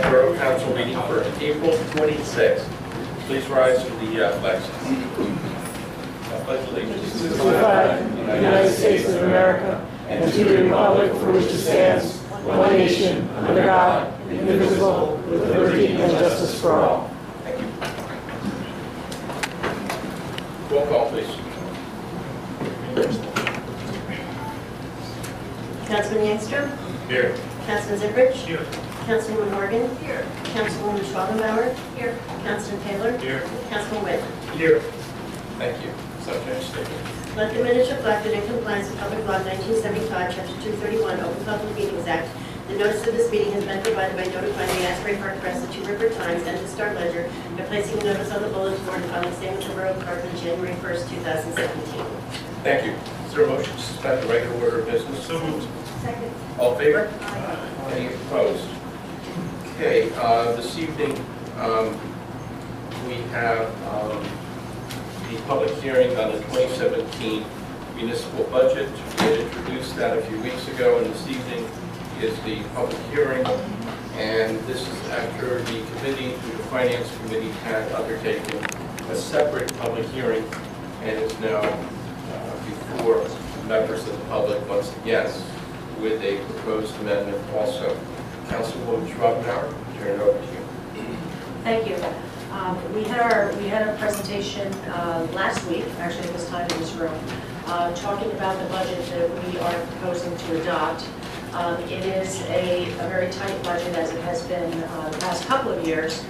Borough Council meeting for April 26th. Please rise for the flag salute. I pledge allegiance to the flag of the United States of America and to the republic for which it stands, one nation, under God, indivisible, with liberty and justice for all. Thank you. Roll call, please. Councilman Yangstrom? Here. Councilman Zipprich? Here. Councilwoman Morgan? Here. Councilwoman Schwabenbauer? Here. Councilman Taylor? Here. Councilman Whitman? Here. Thank you. Subject statement. Let the minutes reflect that in compliance with Public Law 1975, Chapter 231, Open Public Meetings Act, the notice of this meeting has been provided by notifying the Asbury Park Press, the Two River Times, and the Star Ledger by placing a notice on the bulletin board and filing the same with the Borough Clerk on January 1st, 2017. Thank you. Is there a motion to suspend the regular order of business? So moved. Second. All in favor? Any opposed? Okay, this evening we have the public hearing on the 2017 municipal budget. We had introduced that a few weeks ago, and this evening is the public hearing. And this is after the committee, through the Finance Committee, had undertaken a separate public hearing, and is now before members of the public once again with a proposed amendment also. Councilwoman Schwabenbauer, turn it over to you. Thank you. We had a presentation last week, actually at this time in this room, talking about the budget that we are proposing to adopt. It is a very tight budget, as it has been the past couple of years.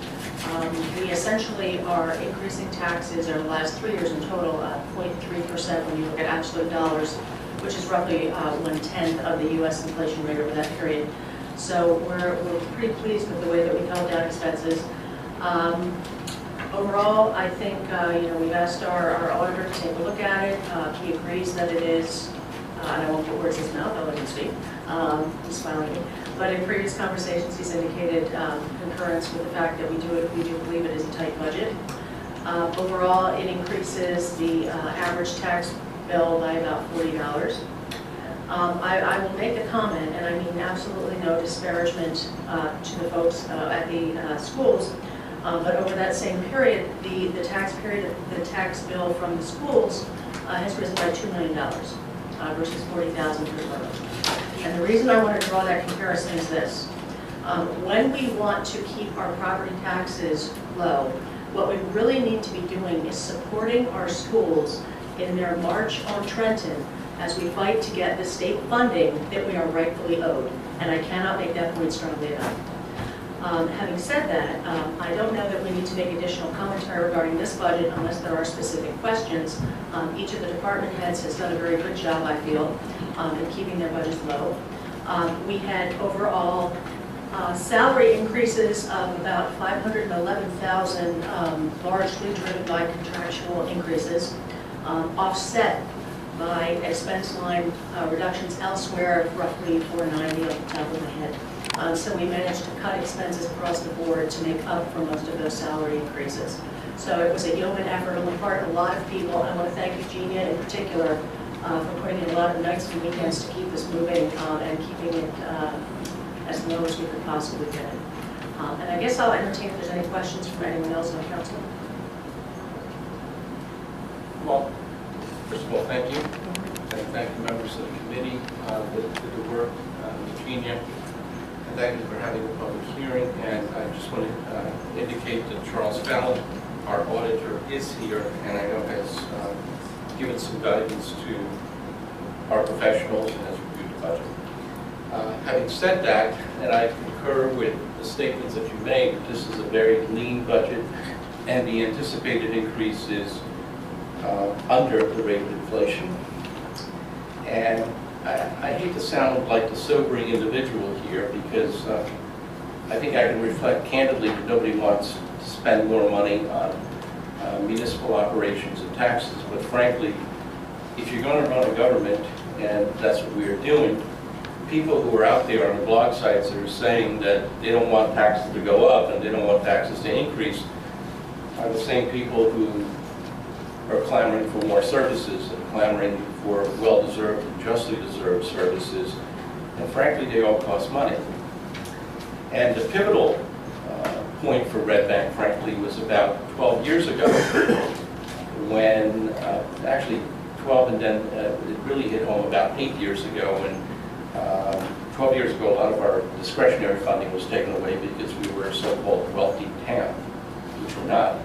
We essentially are increasing taxes over the last 3 years in total 0.3% when you look at absolute dollars, which is roughly 1/10 of the U.S. inflation rate over that period. So we're pretty pleased with the way that we've held down expenses. Overall, I think we've asked our auditor to take a look at it. He agrees that it is, and I won't put words in his mouth, I'll let him speak. He's smiling at me. But in previous conversations, he's indicated concurrence with the fact that we do believe it is a tight budget. Overall, it increases the average tax bill by about $40. I will make the comment, and I mean absolutely no disparagement to the folks at the schools, but over that same period, the tax bill from the schools has risen by $2 million versus $40,000 for the borough. And the reason I want to draw that comparison is this. When we want to keep our property taxes low, what we really need to be doing is supporting our schools in their march on Trenton as we fight to get the state funding that we are rightfully owed. And I cannot make that point strongly enough. Having said that, I don't know that we need to make additional commentary regarding this budget unless there are specific questions. Each of the department heads has done a very good job, I feel, in keeping their budgets low. We had overall salary increases of about $511,000, largely driven by contractual increases, offset by expense line reductions elsewhere, roughly $490 off the top of my head. So we managed to cut expenses across the board to make up for most of those salary increases. So it was a yeoman effort on the part of a lot of people. I want to thank Eugenia in particular for putting in a lot of nights and weekends to keep this moving and keeping it as low as we could possibly get it. And I guess I'll entertain if there's any questions from anyone else on council. Well, first of all, thank you. And thank the members of the committee that did the work, Eugenia. And thank you for having the public hearing. And I just want to indicate that Charles Fallon, our auditor, is here, and I know has given some guidance to our professionals and has reviewed the budget. Having said that, and I concur with the statements that you made, this is a very lean budget, and the anticipated increase is under the rate of inflation. And I hate to sound like the sobering individual here, because I think I can reflect candidly that nobody wants to spend more money on municipal operations and taxes. But frankly, if you're going to run a government, and that's what we are doing, people who are out there on the blog sites that are saying that they don't want taxes to go up and they don't want taxes to increase are the same people who are clamoring for more services and clamoring for well-deserved and justly deserved services. And frankly, they all cost money. And the pivotal Red Bank, frankly, was about 12 years ago when, actually 12, and then it really hit home about 8 years ago when 12 years ago, a lot of our discretionary funding was taken away because we were a so-called wealthy town, which we're not.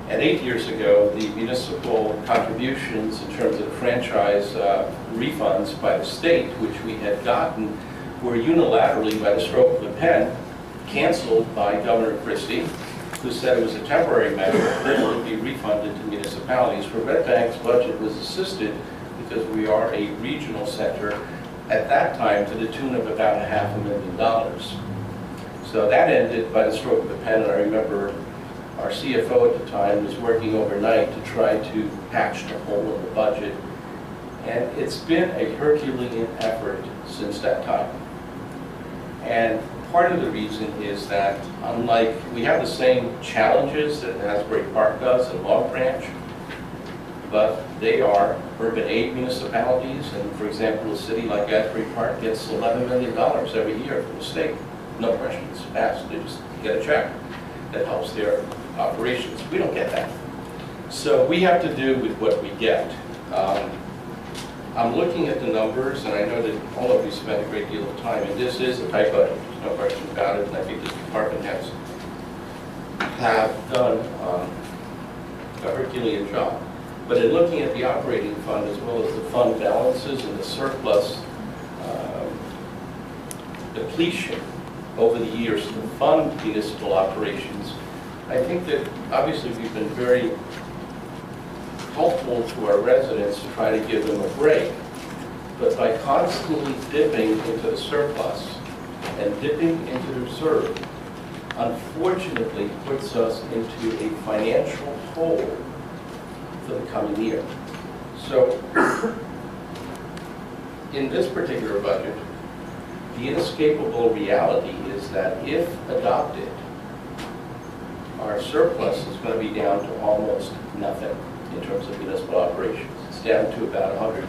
And 8 years ago, the municipal contributions in terms of the franchise refunds by the state, which we had gotten, were unilaterally, by the stroke of a pen, canceled by Governor Christie, who said it was a temporary measure that would be refunded to municipalities. Where Red Bank's budget was assisted because we are a regional center at that time to the tune of about $500,000. So that ended by the stroke of a pen, and I remember our CFO at the time was working overnight to try to patch the hole in the budget. And it's been a Herculean effort since that time. And part of the reason is that unlike, we have the same challenges that Asbury Park does and Long Branch, but they are urban aid municipalities, and for example, a city like Asbury Park gets $11 million every year from the state. No questions asked, they just get a check that helps their operations. We don't get that. So we have to do with what we get. I'm looking at the numbers, and I know that all of you spend a great deal of time, and this is a tight budget, there's no question about it, and I think this department heads have done a Herculean job. But in looking at the operating fund as well as the fund balances and the surplus depletion over the years to fund municipal operations, I think that obviously we've been very helpful to our residents to try to give them a break. But by constantly dipping into the surplus and dipping into the reserve, unfortunately puts us into a financial hole for the coming year. So in this particular budget, the inescapable reality is that if adopted, our surplus is going to be down to almost nothing in terms of municipal operations. It's down to about $150,000.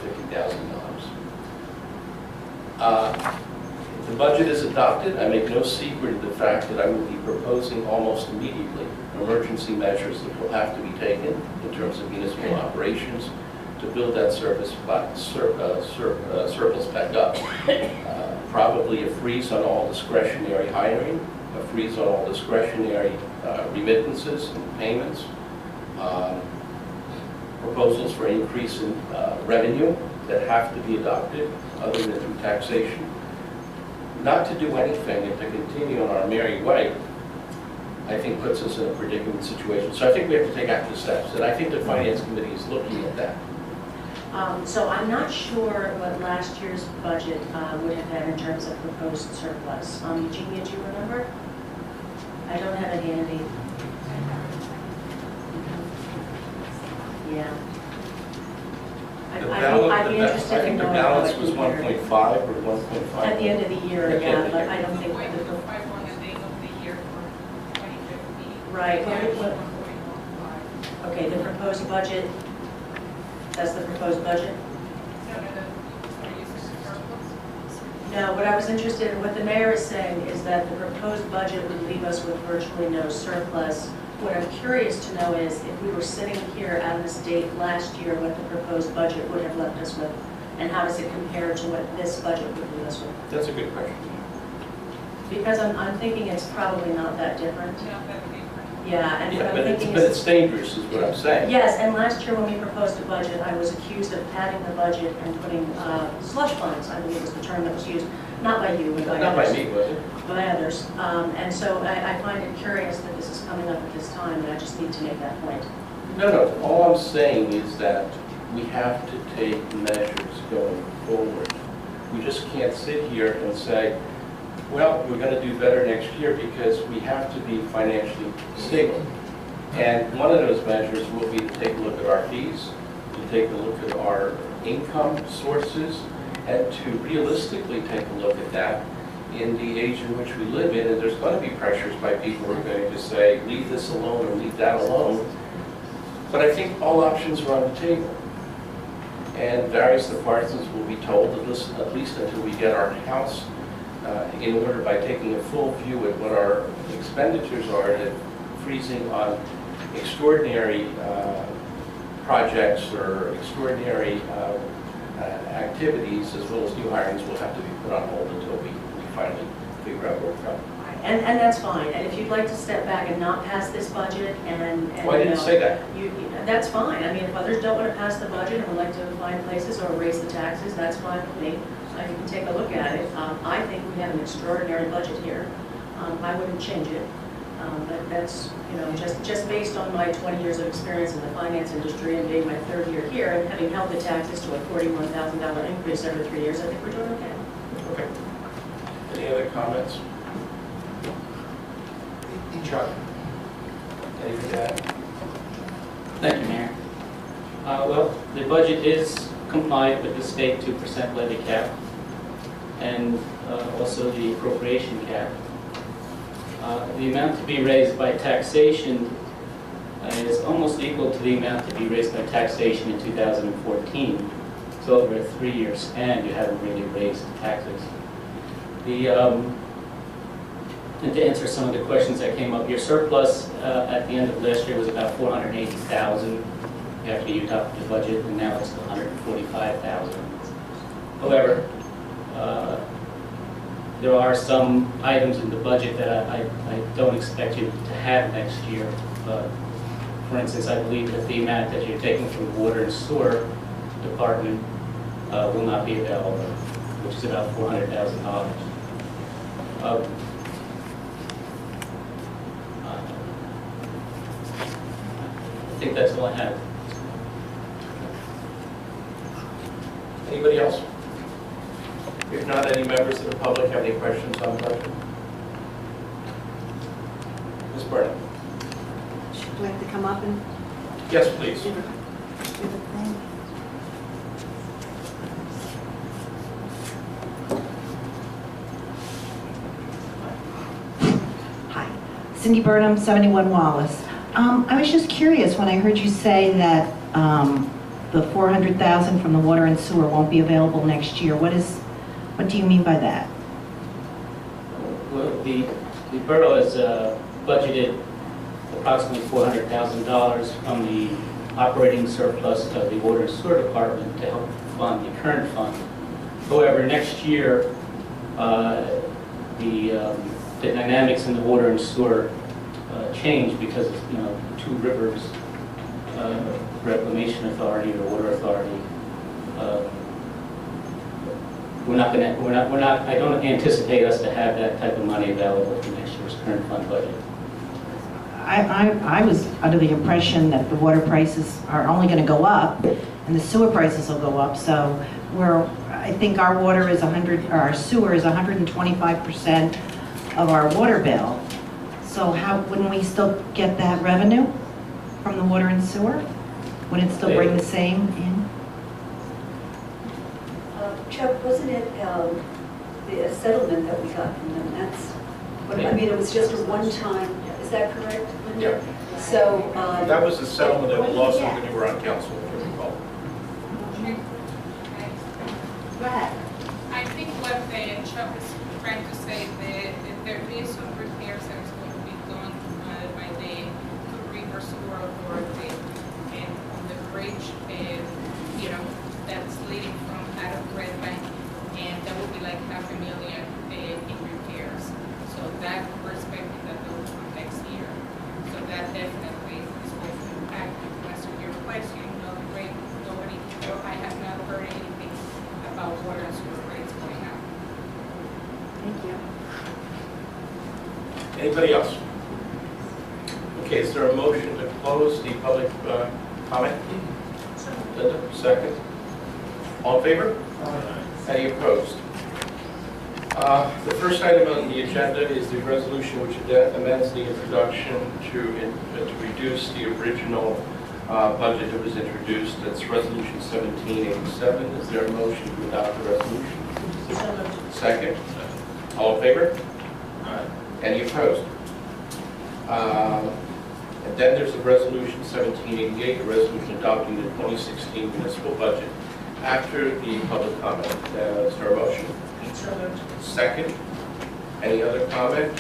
If the budget is adopted, I make no secret of the fact that I will be proposing almost immediately emergency measures that will have to be taken in terms of municipal operations to build that surplus back up. Probably a freeze on all discretionary hiring, a freeze on all discretionary remittances and payments, proposals for increase in revenue that have to be adopted other than through taxation. Not to do anything and to continue on our merry way, I think puts us in a predicament situation. So I think we have to take active steps, and I think the Finance Committee is looking at that. So I'm not sure what last year's budget would have had in terms of proposed surplus. Eugenia, do you remember? I don't have it handy. Yeah. I'd be interested I in think the knowing balance how was it compared. 1.5 or 1.5. At the end of the year, yeah, but I don't think. Quite long a day of the year for 2015. Right. What? Okay, the proposed budget, that's the proposed budget? No, what I was interested in, what the mayor is saying is that the proposed budget would leave us with virtually no surplus. What I'm curious to know is if we were sitting here at this date last year, what the proposed budget would have left us with, and how does it compare to what this budget would leave us with? That's a good question. Because I'm thinking it's probably not that different. Yeah, and what I'm But thinking it's is. dangerous is what I'm saying. Yes, and last year when we proposed a budget, I was accused of padding the budget and putting slush funds, I believe was the term that was used, not by you, but by Not by others. me, was it? By others. And so I find it curious that this is coming up at this time, and I just need to make that point. No, all I'm saying is that we have to take measures going forward. We just can't sit here and say, well, we're going to do better next year because we have to be financially stable. And one of those measures will be to take a look at our fees, to take a look at our income sources, and to realistically take a look at that in the age in which we live in. And there's going to be pressures by people who are going to say, leave this alone or leave that alone. But I think all options are on the table. And various departments will be told, at least until we get our house in order by taking a full view at what our expenditures are, to freezing on extraordinary projects or extraordinary activities, as well as new hirings, will have to be put on hold until we finally figure out where we're going. And that's fine, and if you'd like to step back and not pass this budget and Why didn't you say that? That's fine. I mean, if others don't want to pass the budget and would like to find places or raise the taxes, that's fine with me. So you can take a look at it. I think we have an extraordinary budget here. I wouldn't change it. But that's, just based on my 20 years of experience in the finance industry and being my third year here and having held the taxes to a $41,000 increase every 3 years, I think we're doing okay. Okay. Any other comments? Chuck? Anything to add? Thank you, Mayor. Well, the budget is compliant with the state 2% levy cap and also the appropriation cap. The amount to be raised by taxation is almost equal to the amount to be raised by taxation in 2014. So over a 3-year span, you haven't really raised taxes. And to answer some of the questions that came up, your surplus at the end of last year was about $480,000 after you topped the budget, and now it's $145,000. However, there are some items in the budget that I don't expect you to have next year. For instance, I believe that the amount that you're taking from the water and sewer department will not be available, which is about $400,000. I think that's all I have. Anybody else? If not, any members of the public have any questions on the budget? Ms. Burnham? Would you like to come up and Yes, please. give a thing? Hi, Cindy Burnham, 71 Wallace. I was just curious when I heard you say that the $400,000 from the water and sewer won't be available next year. What do you mean by that? Well, the borough has budgeted approximately $400,000 from the operating surplus of the water and sewer department to help fund the current fund. However, next year, the dynamics in the water and sewer change because of, Two Rivers Reclamation Authority or Water Authority. I don't anticipate us to have that type of money available for next year's current fund budget. I was under the impression that the water prices are only going to go up and the sewer prices will go up. So I think our water is our sewer is 125% of our water bill. So wouldn't we still get that revenue from the water and sewer? Wouldn't it still bring the same in? Chuck, wasn't it the settlement that we got from them? I mean, it was just a one-time, is that correct, Linda? Yeah. So. That was the settlement of the lawsuit when you were on council, if you recall. Go ahead. I think what Chuck is trying to say, that there is some repairs that is going to be done by the Two Rivers Sewer Authority and on the bridge, that's leading from out of Red Bank, and that will be like $500,000 in repairs. So that we're expecting that will come next year. So that definitely is going to impact the rest of your question. The rate, I have not heard anything about water and sewer rates going up. Thank you. Anybody else? Okay, is there a motion to close the public comment? Linda, second. All in favor? Any opposed? The first item on the agenda is the resolution which amends the introduction to reduce the original budget that was introduced. That's Resolution 1787. Is there a motion to adopt the resolution? Second. All in favor? Any opposed? And then there's the Resolution 1788, a resolution adopting the 2016 municipal budget. After the public comment, is there a motion? Second. Any other comment?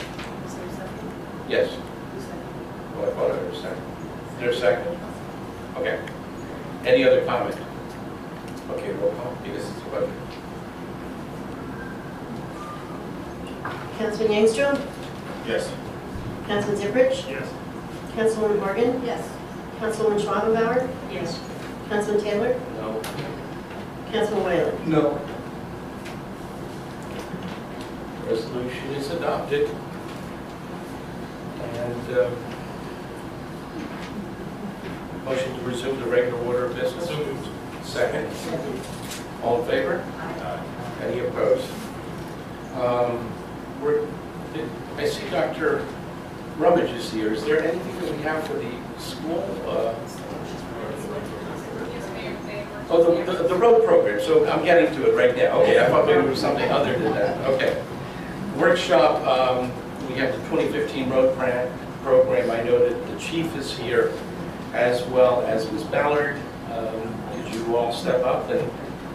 Yes. thought I heard a second. Is there a second? Okay. Any other comment? Okay, roll call, because it's a budget. Councilman Youngstrom? Yes. Councilman Ziprich? Yes. Councilwoman Morgan? Yes. Councilwoman Schwabenbauer? Yes. Councilman Taylor? No. Councilman Whalen? No. Resolution is adopted. And motion to resume the regular order of business. So moved. Second. All in favor? Any opposed? I see Dr. Rummage is here. Is there anything that we have for the school? Oh, the road program. So I'm getting to it right now. Okay, I thought maybe it was something other than that. Okay. Workshop, we have the 2015 road program. I know that the chief is here as well as Ms. Ballard. Could you all step up and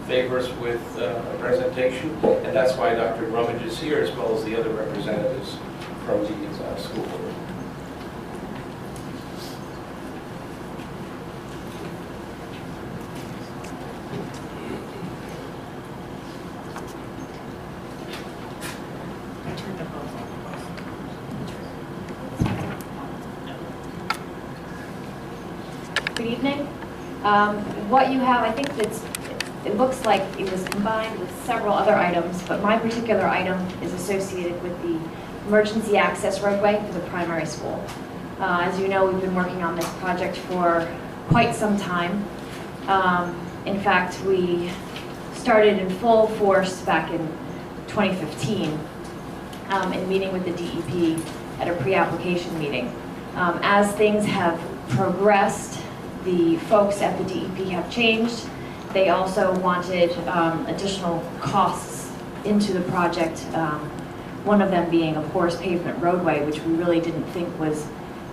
favor us with a presentation? And that's why Dr. Rummage is here, as well as the other representatives from the school board. Good evening. What you have, I think it looks like it was combined with several other items, but my particular item is associated with the emergency access roadway for the primary school. As you know, we've been working on this project for quite some time. In fact, we started in full force back in 2015 in meeting with the DEP at a pre-application meeting. As things have progressed, the folks at the DEP have changed. They also wanted additional costs into the project, one of them being a porous pavement roadway, which we really didn't think was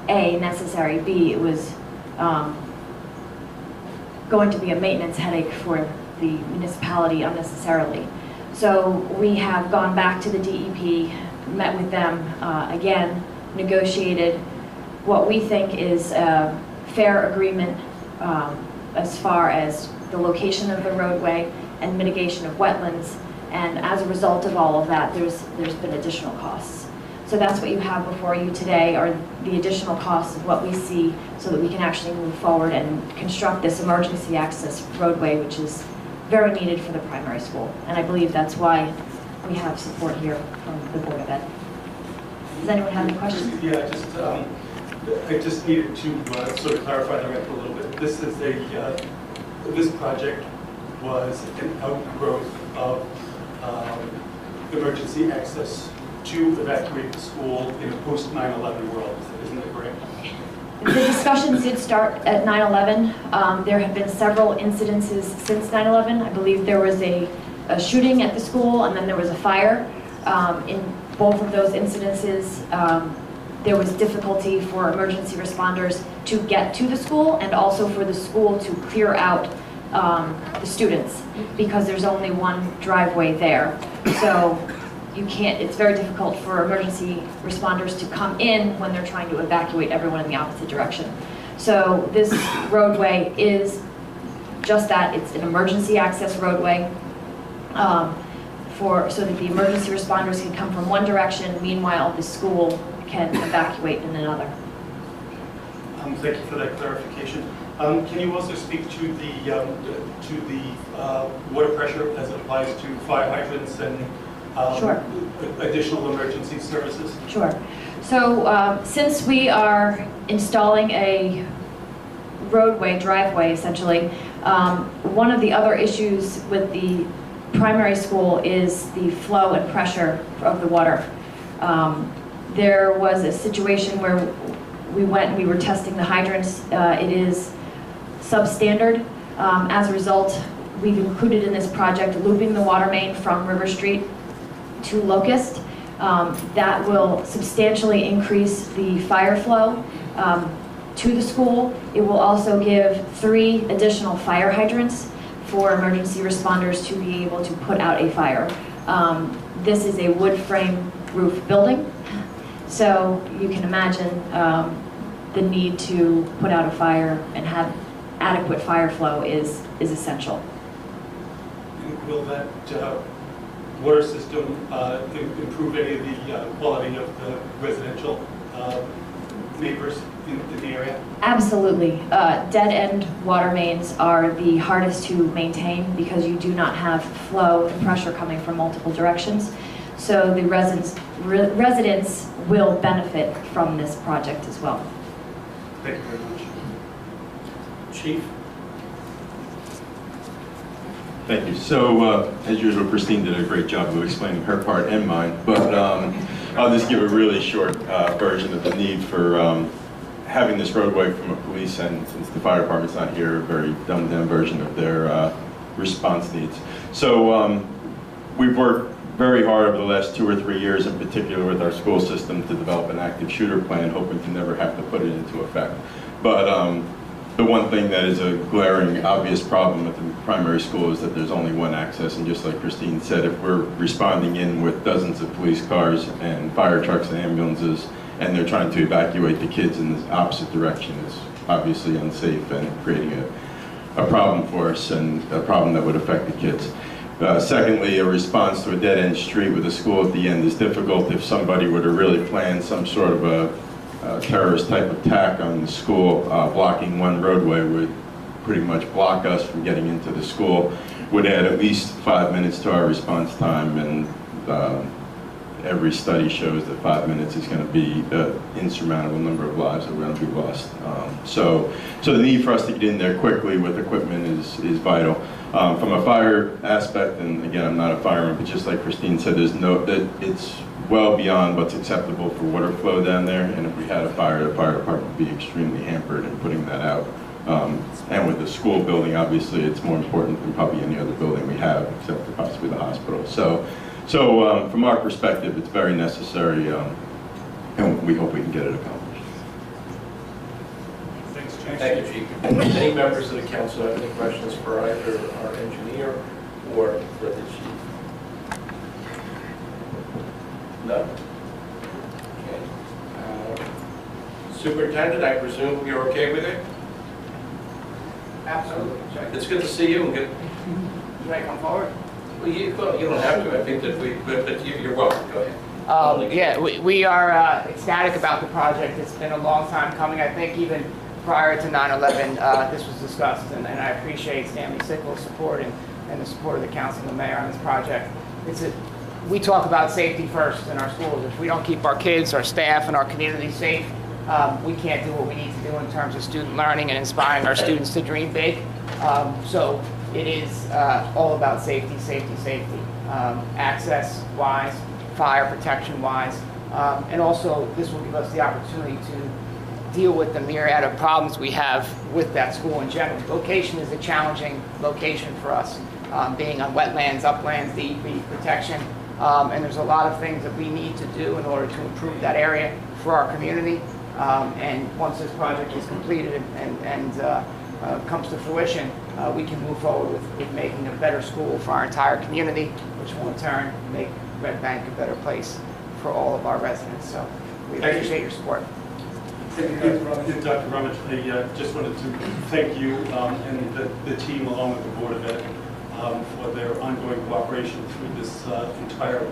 A, necessary, B, it was going to be a maintenance headache for the municipality unnecessarily. So we have gone back to the DEP, met with them again, negotiated what we think is a fair agreement as far as the location of the roadway and mitigation of wetlands. And as a result of all of that, there's been additional costs. So that's what you have before you today, are the additional costs of what we see so that we can actually move forward and construct this emergency access roadway, which is very needed for the primary school. And I believe that's why we have support here from the Board of Ed. Does anyone have any questions? Yeah, I just needed to sort of clarify the record a little bit. This project was an outgrowth of emergency access to evacuate the school in a post 9/11 world. Isn't that correct? The discussions did start at 9/11. There have been several incidences since 9/11. I believe there was a shooting at the school, and then there was a fire. In both of those incidences, there was difficulty for emergency responders to get to the school, and also for the school to clear out the students, because there's only one driveway there. So you can't, it's very difficult for emergency responders to come in when they're trying to evacuate everyone in the opposite direction. So this roadway is just that, it's an emergency access roadway so that the emergency responders can come from one direction, meanwhile the school can evacuate in another. Thank you for that clarification. Can you also speak to the water pressure as it applies to fire hydrants and Sure. additional emergency services? Sure. So since we are installing a driveway essentially, one of the other issues with the primary school is the flow and pressure of the water. There was a situation where we went and we were testing the hydrants. It is substandard. As a result, we've included in this project looping the water main from River Street to Locust. That will substantially increase the fire flow to the school. It will also give 3 additional fire hydrants for emergency responders to be able to put out a fire. This is a wood frame roof building, so you can imagine the need to put out a fire and have adequate fire flow is essential. And will that water system improve any of the quality of the residential neighbors in the area? Absolutely. Dead-end water mains are the hardest to maintain because you do not have flow and pressure coming from multiple directions. So the residents will benefit from this project as well. Thank you very much. Chief? Thank you. So, as usual, Christine did a great job of explaining her part and mine, but I'll just give a really short version of the need for having this roadway from a police and, since the fire department's not here, a very dumbed-down version of their response needs. So, we've worked very hard over the last 2 or 3 years, in particular with our school system, to develop an active shooter plan, hoping to never have to put it into effect. But the one thing that is a glaring, obvious problem at the primary school is that there's only one access, and just like Christine said, if we're responding in with dozens of police cars and fire trucks and ambulances, and they're trying to evacuate the kids in the opposite direction, it's obviously unsafe and creating a problem for us, and a problem that would affect the kids. Secondly, a response to a dead-end street with a school at the end is difficult. If somebody were to really plan some sort of a terrorist type attack on the school, blocking one roadway would pretty much block us from getting into the school, would add at least 5 minutes to our response time, and every study shows that 5 minutes is going to be an insurmountable number of lives that are going to be lost. So the need for us to get in there quickly with equipment is vital. From a fire aspect, and again, I'm not a fireman, but just like Christine said, it's well beyond what's acceptable for water flow down there, and if we had a fire, the fire department would be extremely hampered in putting that out. And with the school building, obviously, it's more important than probably any other building we have, except for possibly the hospital. So from our perspective, it's very necessary, and we hope we can get it accomplished. Thanks, Chief. Thank you, Chief. Any members of the council have any questions for either our engineer or for the chief? No? Okay. Superintendent, I presume you're okay with it? Absolutely. It's good to see you and good. Should I come forward? Well, you don't have to. I think that but you're welcome. Go ahead. Yeah, we are ecstatic about the project. It's been a long time coming. I think even prior to 9/11, this was discussed, and I appreciate Stanley Sickles' support and the support of the council and the mayor on this project. We talk about safety first in our schools. If we don't keep our kids, our staff, and our community safe, we can't do what we need to do in terms of student learning and inspiring our students to dream big. So it is all about safety, safety, safety. Access-wise, fire protection-wise, and also this will give us the opportunity to deal with the myriad of problems we have with that school in general. Location is a challenging location for us, being on wetlands, uplands, the EV protection, and there's a lot of things that we need to do in order to improve that area for our community. And once this project is completed and comes to fruition, we can move forward with making a better school for our entire community, which will in turn make Red Bank a better place for all of our residents. So we appreciate your support. Dr. Rummage, I just wanted to thank you and the team along with the Board of Ed for their ongoing cooperation through this entire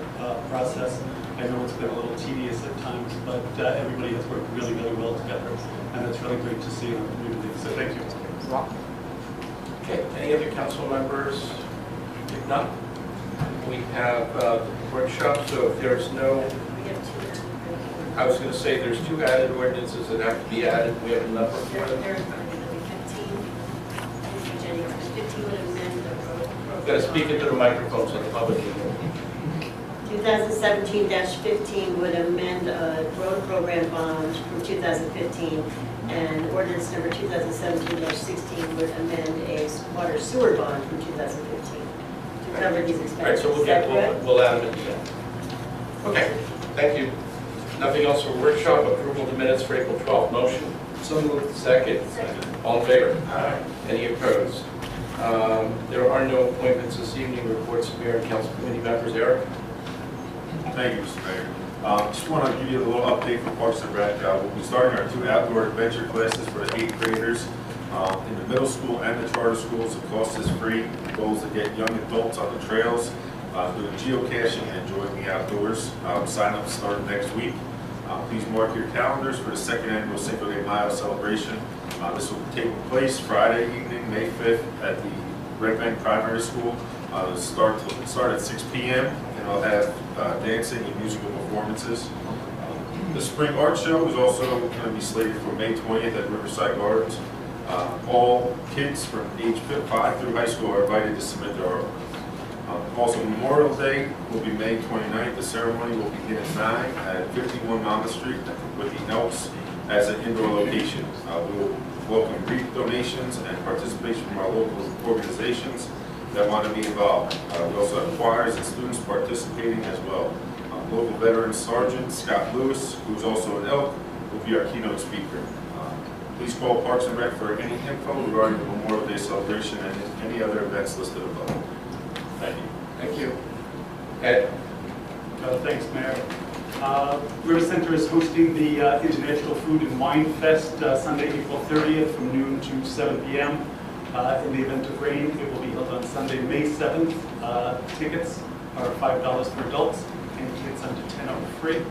process. I know it's been a little tedious at times, but everybody has worked really, really well together, and it's really great to see in our community. So thank you. You're welcome. Okay. Any other council members? If not, we have the workshop. So if there's no, We have two. I was going to say there's 2 added ordinances that have to be added. We have a number for them. There's 15. Jenny, 15 would amend the road program. Got to speak into the microphone so the public can hear. 2017-15 would amend a road program bond from 2015, and ordinance number 2017-16 would amend a water sewer bond from 2015 to cover these expenses. All right, so Is that correct? we'll add them at the end. Okay, thank you. Nothing else for workshop. Approval of the minutes for April 12th. Motion? So moved. Second? All in favor? Aye. Any opposed? There are no appointments this evening. Reports of mayor and council committee members. Eric? Thank you, Mr. Mayor. Just want to give you a little update for Parks and Rec. We'll be starting our 2 outdoor adventure classes for the 8th graders. In the middle school and the charter schools, the cost is free. The goal is to get young adults on the trails, doing geocaching and enjoying the outdoors. Sign-ups start next week. Please mark your calendars for the 2nd annual Cinco de Mayo celebration. This will take place Friday evening, May 5th at the Red Bank Primary School. Start at 6 p.m. and I'll have dancing and musical performances. The Spring Art Show is also going to be slated for May 20th at Riverside Gardens. All kids from age 5 through high school are invited to submit their art. Also, Memorial Day will be May 29th. The ceremony will begin at 9 at 51 Monmouth Street with the Elks as an indoor location. We will welcome wreath donations and participation from our local organizations that want to be involved. We also have choirs and students participating as well. Local veteran Sergeant Scott Lewis, who's also an Elk, will be our keynote speaker. Please call Parks and Rec for any info regarding the Memorial Day celebration and any other events listed above. Thank you. Thank you. Ed? Thanks, Mayor. River Center is hosting the International Food and Wine Fest Sunday, April 30th from noon to 7 p.m. In the event of rain, it will be held on Sunday, May 7th. Tickets are $5 for adults and kids under 10 are free.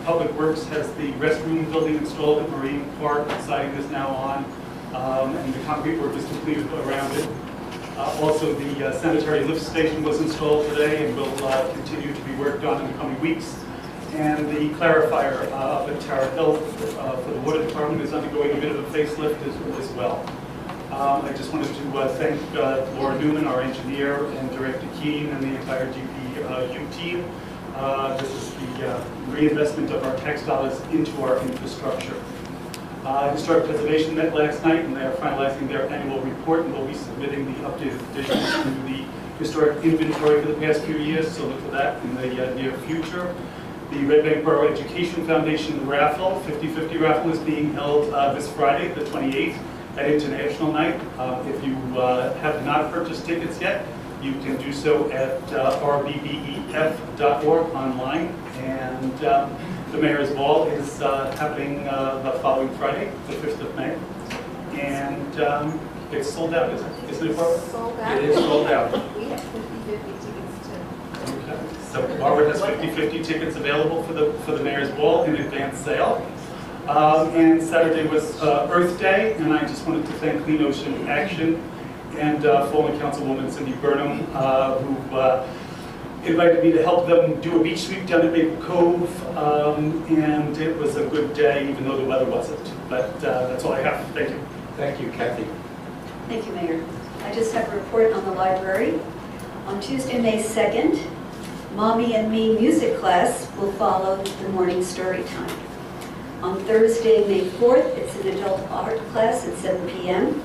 Public Works has the restroom building installed at Marine Park. Siding is now on, and the concrete work is completed around it. Also, the sanitary lift station was installed today and will continue to be worked on in the coming weeks. And the clarifier up at Tower Hill for the water department is undergoing a bit of a facelift as well. I just wanted to thank Laura Newman, our engineer, and Director Keene, and the entire DPU team. This is the reinvestment of our tax dollars into our infrastructure. Historic Preservation met last night, and they are finalizing their annual report, and will be submitting the updated additions to the historic inventory for the past few years, so look for that in the near future. The Red Bank Borough Education Foundation raffle, 50/50 raffle, is being held this Friday, the 28th, at International Night. If you have not purchased tickets yet, you can do so at rbbef.org online. And the Mayor's Ball is happening the following Friday, the 5th of May. And it's sold out, isn't it, Barbara? Sold out. It is sold out. We have 50/50 tickets too. Okay. So Barbara has 50/50 tickets available for the Mayor's Ball in advance sale. And Saturday was Earth Day, and I just wanted to thank Clean Ocean Action and former Councilwoman Cindy Burnham, who invited me to help them do a beach sweep down at Maple Cove, and it was a good day, even though the weather wasn't. But that's all I have. Thank you. Thank you, Kathy. Thank you, Mayor. I just have a report on the library. On Tuesday, May 2nd, Mommy and Me music class will follow the morning story time. On Thursday, May 4th, it's an adult art class at 7 p.m.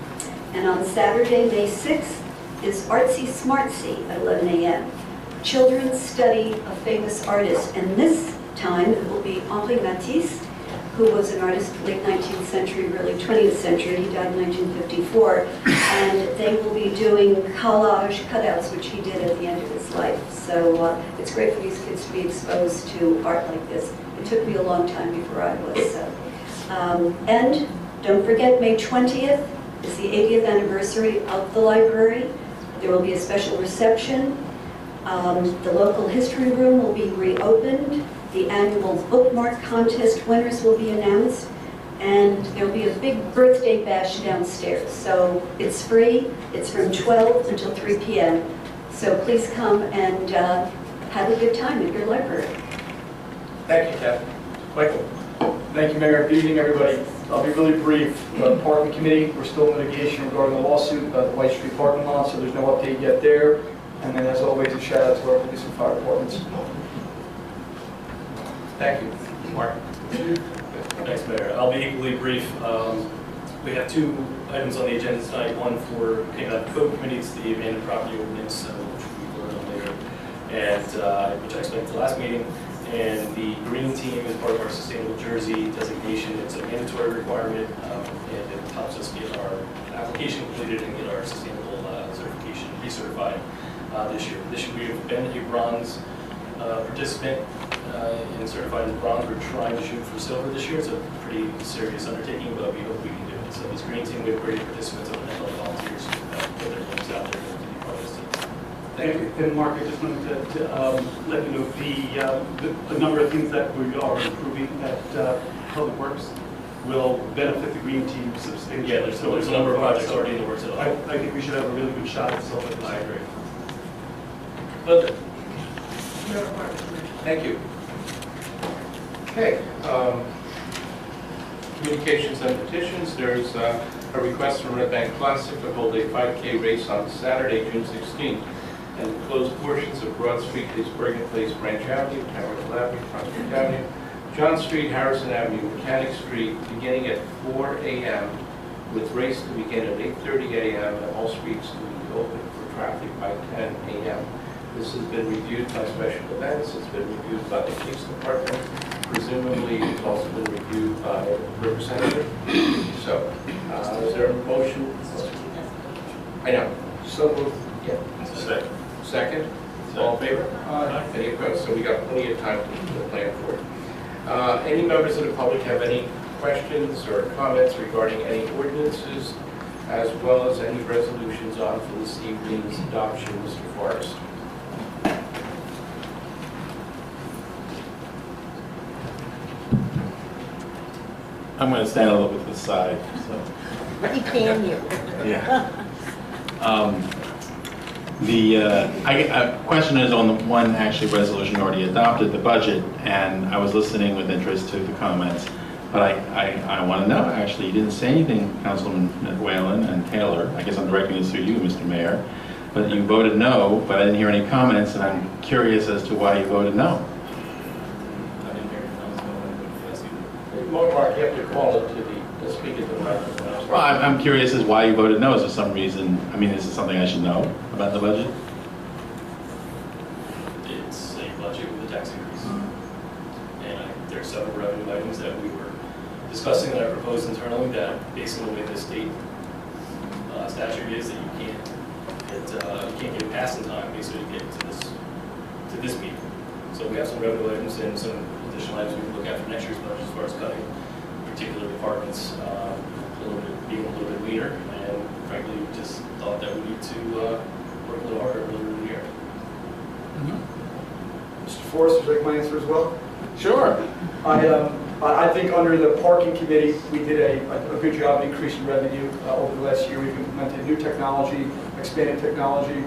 And on Saturday, May 6th, is Artsy Smartsy at 11 a.m. Children study a famous artist, and this time it will be Henri Matisse, who was an artist late 19th century, early 20th century. He died in 1954, and they will be doing collage cutouts, which he did at the end of his life. So it's great for these kids to be exposed to art like this. It took me a long time before I was. And don't forget, May 20th is the 80th anniversary of the library. There will be a special reception. The local history room will be reopened. The annual bookmark contest winners will be announced. And there'll be a big birthday bash downstairs. So it's free. It's from 12 until 3 p.m. So please come and have a good time at your library. Thank you, Kathy. Michael? Thank you, Mayor. Good evening, everybody. I'll be really brief. The parking committee, we're still in litigation regarding the lawsuit about the White Street parking lot, so there's no update yet there. And then, as always, a shout out to our police and fire departments. Thank you. Mark? Thanks, Mayor. I'll be equally brief. We have two items on the agenda tonight. One for payment of the code committee, it's the abandoned property ordinance, which we will learn on later, and which I explained at the last meeting. And the green team is part of our Sustainable Jersey designation. It's a mandatory requirement, and it helps us get our application completed and get our sustainable certification recertified this year. This year we have been a bronze participant. in certified as bronze. We're trying to shoot for silver this year. It's a pretty serious undertaking, but we hope we can do it. So this green team, we have great participants and volunteers who put their names out there to be part of this team. Thank you. And Mark, I just wanted to let you know the number of things that we are improving at Public Works will benefit the green team substantially. Yeah, there's a number of projects already in the works at all. I think we should have a really good shot at silver. I agree. Linda? No report. Thank you. Okay, communications and petitions. There's a request from Red Bank Classic to hold a 5K race on Saturday, June 16th, and close portions of Broad Street, Bergen Place, Branch Avenue, Tamarind Avenue, Prospect Avenue, John Street, Harrison Avenue, Mechanic Street, beginning at 4 a.m., with race to begin at 8:30 a.m., and all streets to be open for traffic by 10 a.m. This has been reviewed by special events, it's been reviewed by the police department, presumably it's also been reviewed by the representative. So, is there a motion? I know. So moved. Yeah. Second. Second? All in favor? Aye. Any opposed? So we got plenty of time to plan for it. Any members of the public have any questions or comments regarding any ordinances, as well as any resolutions on for this evening's adoption, Mr. Forrest? I'm going to stand a little bit to the side. So. Can you? Yeah. The question is on the one actually resolution already adopted, the budget, and I was listening with interest to the comments. But I want to know, actually, you didn't say anything, Councilman Whalen and Taylor. I guess I'm directing this to you, Mr. Mayor. But you voted no, but I didn't hear any comments, and I'm curious as to why you voted no. I didn't hear it. Mark, you have to call it to the speaker to the microphone. Well, I'm curious as why you voted no. Is there some reason, I mean, is it something I should know about the budget? It's a budget with a tax increase. And there are several revenue items that we were discussing that I proposed internally that, based on the way the state statute is, that you can't get it passed in time, basically, to get to this meeting. So we have some revenue items and some additional items we can look at for next year's budget as far as cutting particular departments, being a little bit leaner, and frankly, we just thought that we need to work a little harder earlier in the year. Mr. Forrest, would you like my answer as well? Sure. I think under the parking committee, we did a good job increasing revenue over the last year. We've implemented new technology, expanded technology,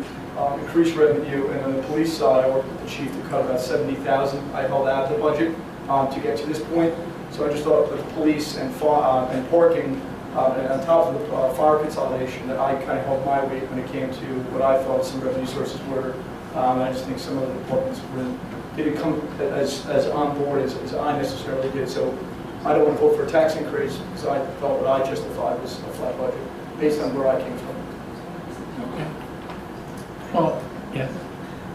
increased revenue, and on the police side, I worked with the chief to cut about $70,000. I held out the budget to get to this point. So I just thought with police and parking, and on top of the fire consolidation, that I kind of held my weight when it came to what I thought some revenue sources were. I just think some of the departments didn't come as on board as I necessarily did. So I don't want to vote for a tax increase because I thought what I justified was a flat budget based on where I came from. Okay. Well, yes.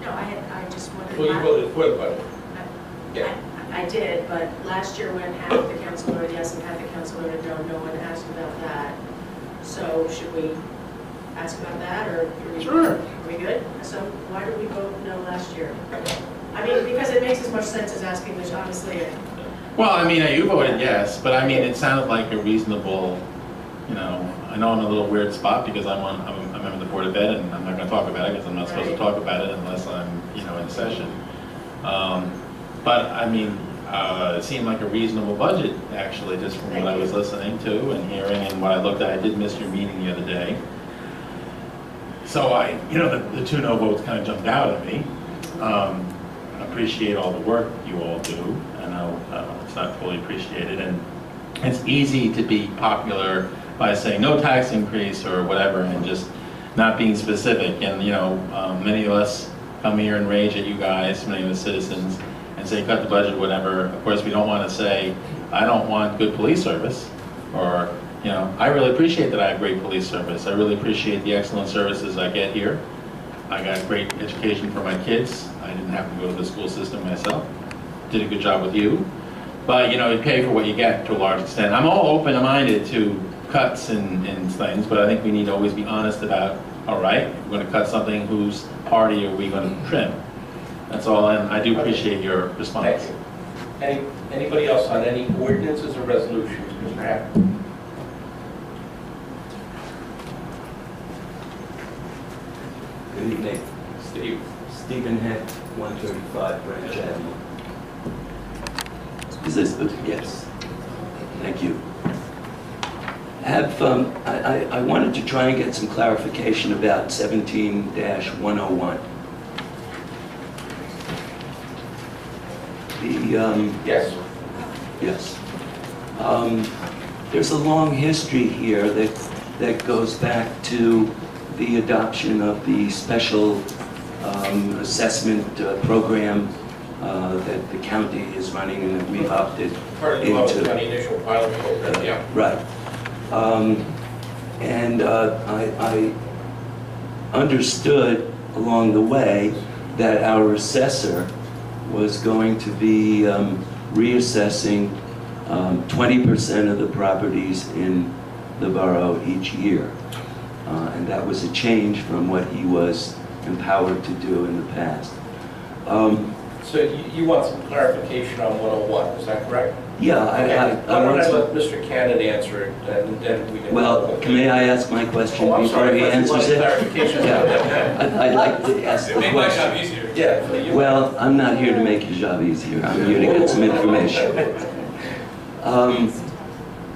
No, I just wanted. Well, you voted for the budget. Yeah. I did, but last year when half the council voted yes and half the council voted no, no one asked about that. So should we ask about that, or are we good? So why did we vote no last year? I mean, because it makes as much sense as asking, which honestly. Well, I mean, you voted yes, but I mean, it sounded like a reasonable, you know, I know I'm in a little weird spot because I'm a member of the Board of Ed, and I'm not going to talk about it because I'm not supposed to talk about it unless I'm, you know, in session. But I mean, it seemed like a reasonable budget, actually, just from what I was listening to and hearing and what I looked at. I did miss your meeting the other day. So you know, the two no votes kind of jumped out at me. I appreciate all the work you all do. I know it's not fully appreciated, and it's easy to be popular by saying no tax increase or whatever and just not being specific. And you know, many of us come here and rage at you guys, many of the citizens, and say cut the budget, whatever. Of course, we don't want to say I don't want good police service, or you know, I really appreciate that I have great police service. I really appreciate the excellent services I get here. I got great education for my kids. I didn't have to go to the school system myself. Did a good job with you. But you know, you pay for what you get to a large extent. I'm all open-minded to cuts and things, but I think we need to always be honest about, all right, we're going to cut something, whose party are we going to trim? That's all, and I do appreciate your response. Thank you. Anybody else on any ordinances or resolutions? Mr. Hack? Good evening. Steve? Stephen Heck, 135 Branch Avenue. Is this the, yes. Thank you. I wanted to try and get some clarification about 17-101. Yes. Yes. There's a long history here that goes back to the adoption of the special assessment program that the county is running and that we've opted Part of the county initial pilot program, yeah. Right. And I understood along the way that our assessor was going to be reassessing 20% of the properties in the borough each year. And that was a change from what he was empowered to do in the past. So you want some clarification on 101, is that correct? Yeah, Okay. I Why want don't I to... let Mr. Cannon answer it, and then we can... Well, may I ask my question Oh, I'm before sorry, he but you want answers it? clarification? Yeah. I'd like to ask the It made my job question. easier. Yeah. Well, I'm not here to make your job easier. I'm here to get some information.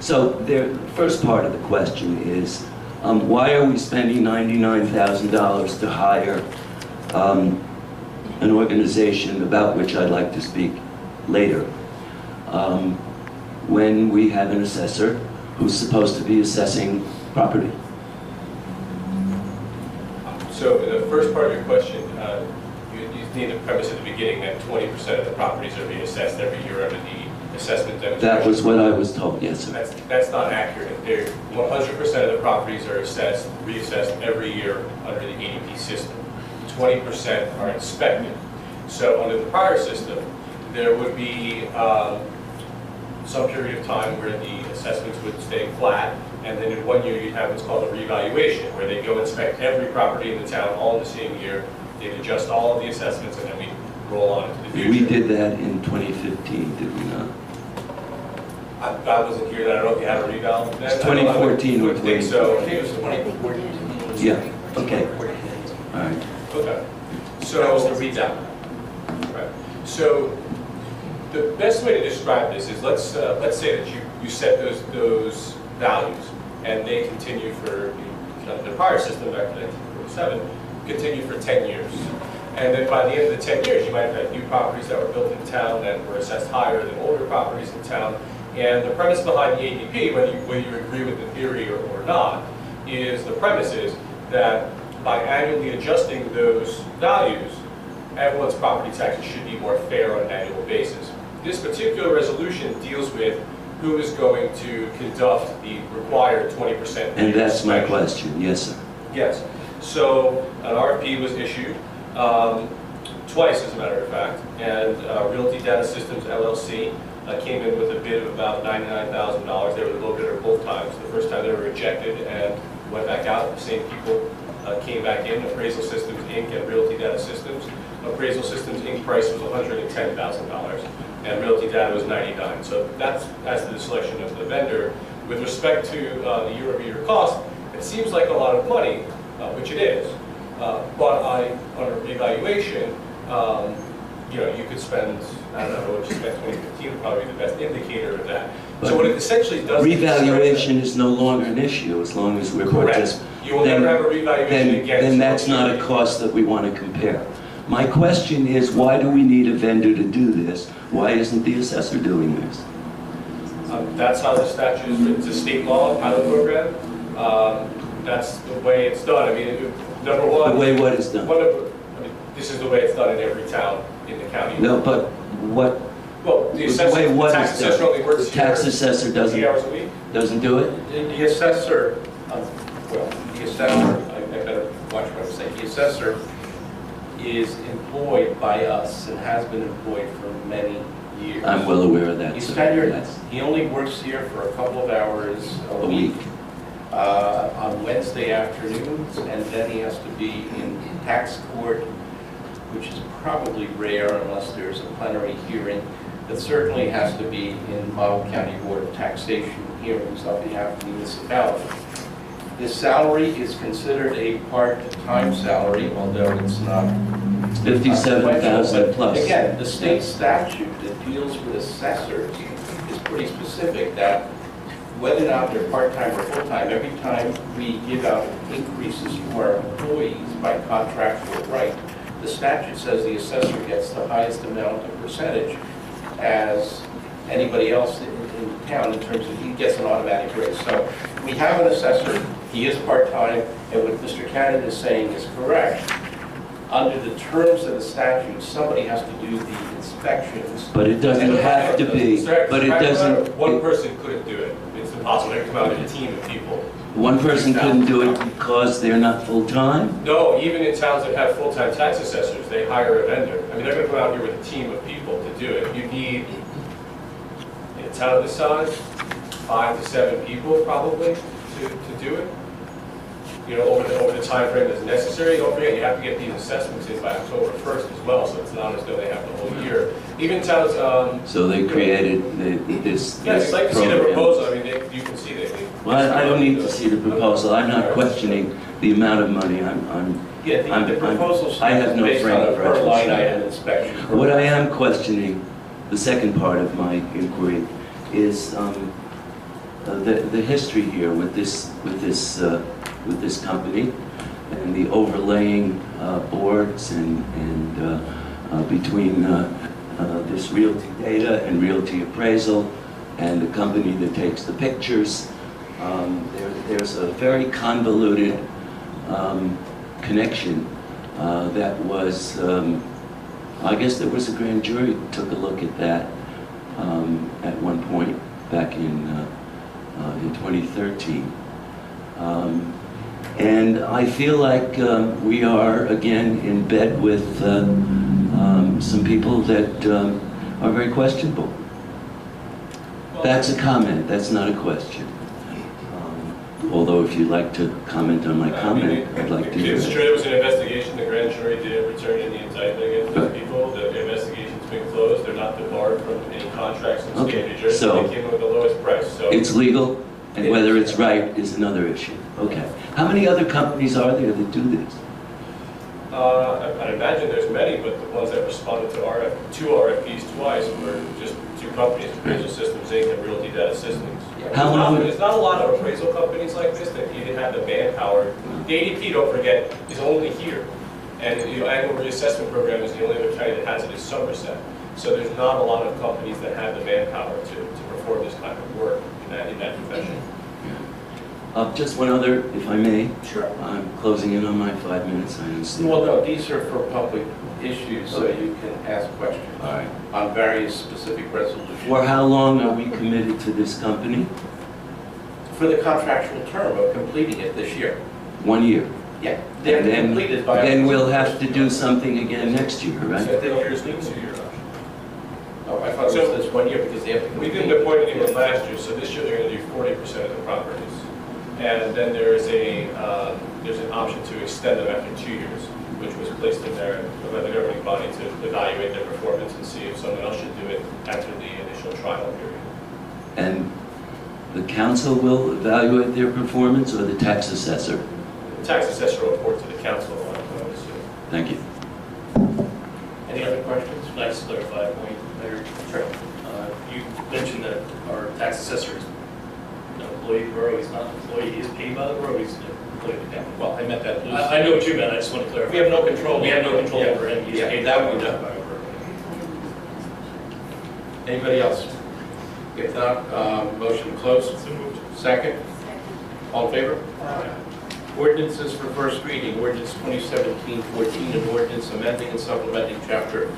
So the first part of the question is, why are we spending $99,000 to hire an organization about which I'd like to speak later, when we have an assessor who's supposed to be assessing property? So the first part of your question, you need the premise at the beginning that 20% of the properties are being assessed every year under the assessment demonstration. That was what I was told, yes, sir. That's not accurate. 100% of the properties are assessed, reassessed every year under the ADP system. 20% are inspected. So under the prior system, there would be some period of time where the assessments would stay flat, and then in 1 year you'd have what's called a revaluation, where they go inspect every property in the town all in the same year. They'd adjust all of the assessments, and then we roll on into the future. We did that in 2015, did we not? I wasn't here then. I don't know if you had a reval then. It's 2014 or I think so. I think it was 2014. Yeah, okay. All right. Okay. So that was the reval. Right. So the best way to describe this is let's say that you set those values and they continue for the prior system back to 1947 continue for 10 years. And then by the end of the 10 years, you might have had new properties that were built in town that were assessed higher than older properties in town. And the premise behind the ADP, whether you agree with the theory or not, is the premise is that by annually adjusting those values, everyone's property taxes should be more fair on an annual basis. This particular resolution deals with who is going to conduct the required 20%. And that's my question, yes, sir. Yes. So an RFP was issued twice, as a matter of fact, and Realty Data Systems LLC came in with a bid of about $99,000. They were the low bidder both times. The first time they were rejected and went back out. The same people came back in, Appraisal Systems Inc. and Realty Data Systems. Appraisal Systems Inc. price was $110,000 and Realty Data was $99,000. So that's as to the selection of the vendor. With respect to the year-over-year cost, it seems like a lot of money, which it is, but on a revaluation, you could spend, I don't know, what you spent 2015 would probably be the best indicator of that. But so what it essentially does revaluation is no longer an issue as long as we're correct. You will never have a revaluation again. Then that's not a cost that we want to compare. My question is, why do we need a vendor to do this? Why isn't the assessor doing this? That's how the statute is written. It's a state law pilot program. That's the way it's done. I mean, number one. The way what is done? This is the way it's done in every town in the county. No, but what? Well, the assessor, the tax assessor only works The tax assessor doesn't. 8 hours a week. Doesn't do it? The assessor, I better watch what I'm saying. The assessor is employed by us and has been employed for many years. I'm well aware of that. He's sir. tenured. Yes. He only works here for a couple of hours a week. On Wednesday afternoons, and then he has to be in tax court, which is probably rare unless there's a plenary hearing, that certainly has to be in Model County Board of Taxation hearings on behalf of the municipality. This salary is considered a part-time salary, although it's not. It's 57,000 plus. Again, the state statute that deals with assessors is pretty specific that whether or not they're part-time or full-time, every time we give out increases to our employees by contractual right, the statute says the assessor gets the highest amount of percentage as anybody else in town in terms of he gets an automatic raise. So we have an assessor, he is part-time, and what Mr. Cannon is saying is correct. Under the terms of the statute, somebody has to do the inspections. But it doesn't have to be, but it doesn't. One person couldn't do it. It's impossible. They come out in a team of people. One person couldn't do it because they're not full-time? No, even in towns that have full-time tax assessors, they hire a vendor. I mean, they're going to come out here with a team of people to do it. You need, in a town this size, 5 to 7 people probably to do it. You know, over the time frame that's necessary. Don't forget, you have to get these assessments in by October 1st as well, so it's not as though they have the whole year. Even towns. So they created this. Yes, I'd like to see the proposal. I mean, you can see that. Well, I don't need to see the proposal. I'm not questioning the amount of money. Yeah, the proposal I have no based frame on a of per line reference. item inspection. What I am questioning, the second part of my inquiry, is the history here with this company and the overlaying boards and between this realty data and realty appraisal and the company that takes the pictures. There's a very convoluted connection that was, I guess there was a grand jury that took a look at that at one point back in 2013. And I feel like we are again in bed with some people that are very questionable. That's a comment, that's not a question. Although if you'd like to comment on my comment, I'd like to hear It's it. true, there was an investigation, the grand jury did return in the indictment against those people. The investigation's been closed, they're not debarred from any contracts in the state of New Jersey. so They came in with the lowest price, so. It's legal, and whether it's right is another issue. Okay. How many other companies are there that do this? I imagine there's many, but the ones that responded to two RFPs twice were just two companies, Appraisal Systems Inc. and Realty Data Systems. There's not a lot of appraisal companies like this that even have the manpower. The ADP, don't forget, is only here. And the annual reassessment program is the only other county that has it is Somerset. So there's not a lot of companies that have the manpower to perform this kind of work in that profession. Just one other, if I may. Sure. I'm closing in on my 5 minutes, I understand. Well, no, these are for public issues, so you can ask questions on various specific resolutions. For how long are we committed to this company? For the contractual term of completing it this year. 1 year? Yeah. They're completed by. Then we'll have to do something again next year, right? So the year's new 2 year option. Oh, I thought it was this 1 year because they have to. We didn't appoint anyone last year, so this year they're going to do 40% of the properties. And then there's an option to extend them after 2 years, which was placed in there by the governing body to evaluate their performance and see if someone else should do it after the initial trial period. And the council will evaluate their performance, or the tax assessor? The tax assessor will report to the council on it, so. Thank you. Any other questions? Can I just clarify a point, Mayor? Sure. You mentioned that our tax assessor is an employee of the borough. He's not an employee. He is paid by the borough. He's an employee of the county. Well, I meant that. I know what you meant. I just want to clarify. We have no control. We have no control over him. He's paid that by we the know. borough. Anybody else? If not, motion closed. Second? All in favor? Ordinances for first reading, ordinance 2017-14, an ordinance amending and supplementing chapter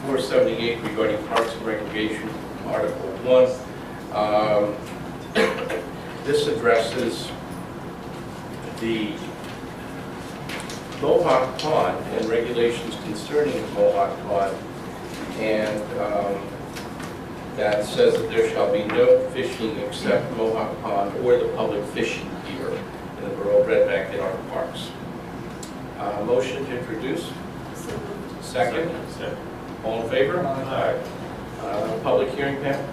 478 regarding parks and recreation, article 1. This addresses the Mohawk Pond and regulations concerning Mohawk Pond, and that says that there shall be no fishing except Mohawk Pond or the public fishing pier in the borough of Red Bank in our parks. Motion to introduce? Second? All in favor? Aye. Public hearing, Pam?